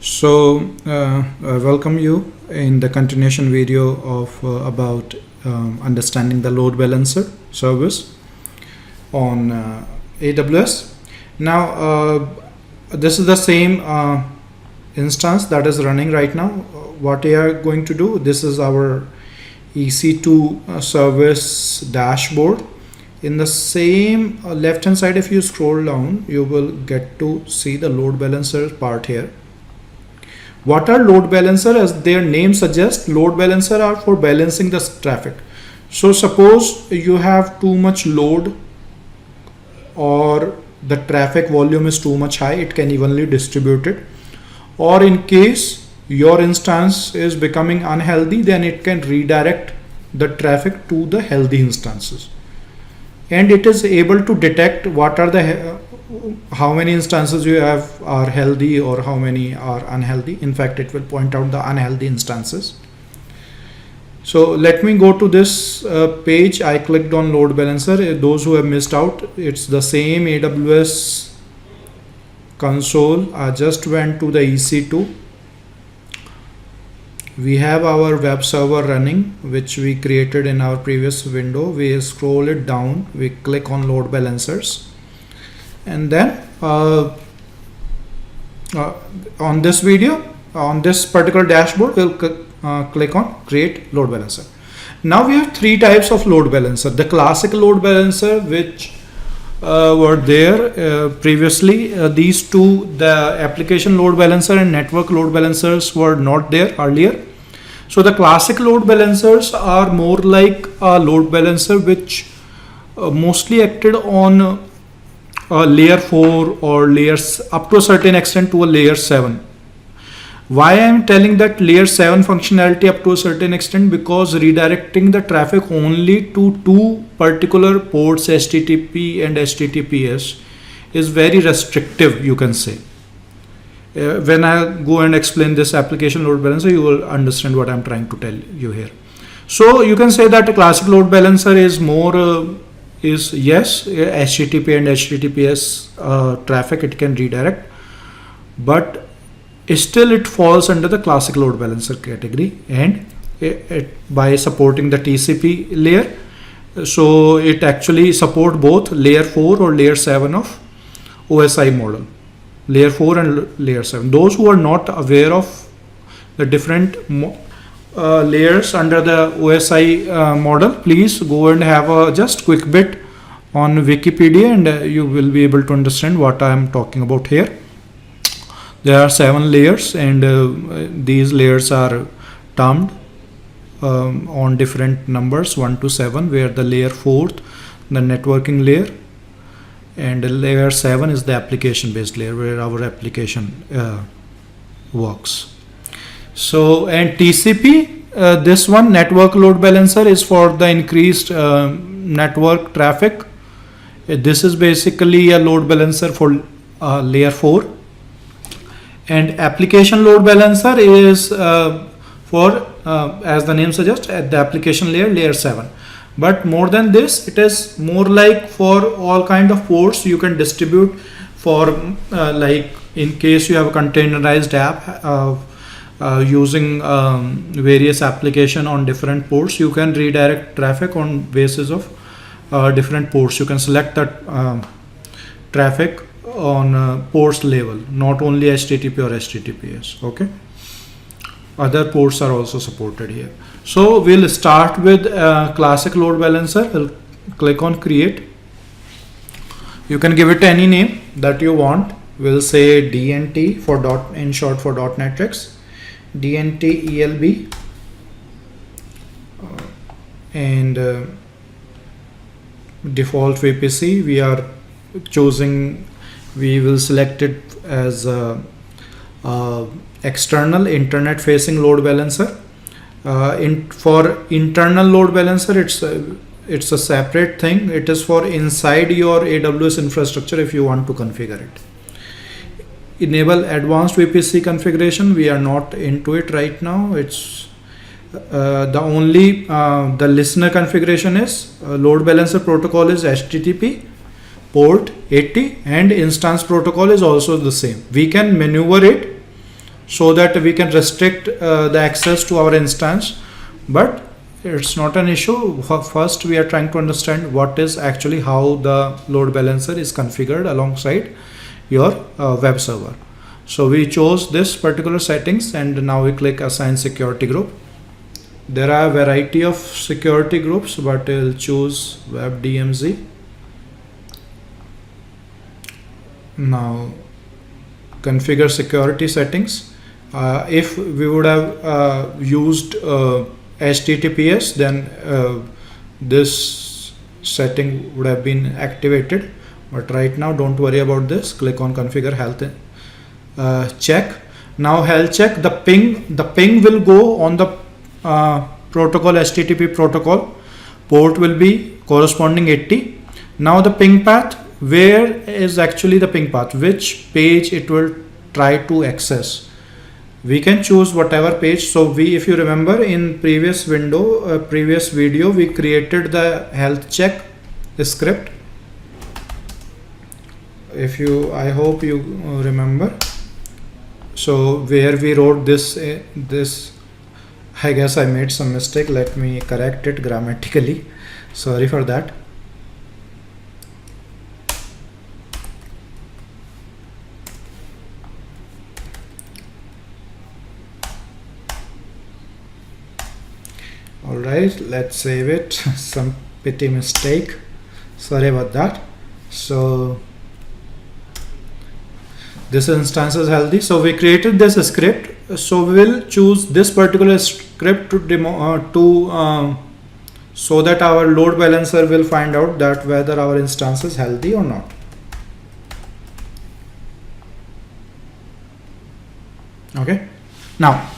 Welcome you in the continuation video of about understanding the load balancer service on AWS. Now this is the same instance that is running right now. What we are going to do, this is our EC2 service dashboard. In the same left hand side, if you scroll down, you will get to see the load balancer part here. What are load balancer? As their name suggests, load balancer are for balancing the traffic. So suppose you have too much load or the traffic volume is too much high, it can evenly distribute it. Or in case your instance is becoming unhealthy, then it can redirect the traffic to the healthy instances. And it is able to detect what are the how many instances you have are healthy or how many are unhealthy. In fact, it will point out the unhealthy instances. So let me go to this page. I clicked on load balancer. Those who have missed out, it's the same AWS console. I just went to the EC2. We have our web server running, which we created in our previous window. We scroll it down, we click on load balancers, and then on this video, on this particular dashboard, we'll click on create load balancer. Now we have three types of load balancer. The classic load balancer, which were there previously. These two, the application load balancer and network load balancers, were not there earlier. So the classic load balancers are more like a load balancer which mostly acted on layer 4 or layers up to a certain extent to a layer 7. Why I am telling that layer 7 functionality up to a certain extent? Because redirecting the traffic only to two particular ports, HTTP and HTTPS, is very restrictive, you can say. When I go and explain this application load balancer, you will understand what I'm trying to tell you here. So you can say that a classic load balancer is more yes, HTTP and HTTPS traffic it can redirect, but still it falls under the classic load balancer category, and by supporting the TCP layer, so it actually support both layer 4 or layer 7 of OSI model, layer 4 and layer 7. Those who are not aware of the different layers under the OSI model, please go and have a just quick bit on Wikipedia, and you will be able to understand what I am talking about here. There are 7 layers, and these layers are termed on different numbers 1 to 7, where the layer 4th, the networking layer, and layer 7 is the application based layer where our application works. So, and TCP, this one, network load balancer, is for the increased network traffic. This is basically a load balancer for layer 4. And application load balancer is for, as the name suggests, at the application layer, layer 7. But more than this, it is more like for all kind of ports you can distribute for, like in case you have a containerized app using various application on different ports, you can redirect traffic on basis of different ports. You can select that traffic on ports level, not only HTTP or HTTPS. Okay, other ports are also supported here. So we'll start with classic load balancer. We'll click on create. You can give it any name that you want. We'll say DNT for in short for DotNetTricks, DNT ELB, and default VPC. We are choosing. We will select it as external internet facing load balancer. For internal load balancer, it's a separate thing. It is for inside your AWS infrastructure if you want to configure it. Enable advanced VPC configuration. We are not into it right now. It's the only the listener configuration is load balancer protocol is HTTP port 80 and instance protocol is also the same. We can maneuver it so that we can restrict the access to our instance, but it's not an issue. First we are trying to understand what is actually how the load balancer is configured alongside your web server. So we chose this particular settings, and now we click assign security group. There are a variety of security groups, but I'll choose web DMZ. Now configure security settings. If we would have used HTTPS, then this setting would have been activated, but right now don't worry about this. Click on configure health check. Now health check, the ping will go on the protocol, HTTP protocol. Port will be corresponding 80. Now the ping path, where is actually the ping path, which page it will try to access. We can choose whatever page. So if you remember in previous video, we created the health check script. I hope you remember. So where we wrote this, I guess I made some mistake. Let me correct it grammatically. Sorry for that. Alright, let's save it. Some petty mistake. Sorry about that. So this instance is healthy. So we created this script. So we will choose this particular script to so that our load balancer will find out that whether our instance is healthy or not. Okay. Now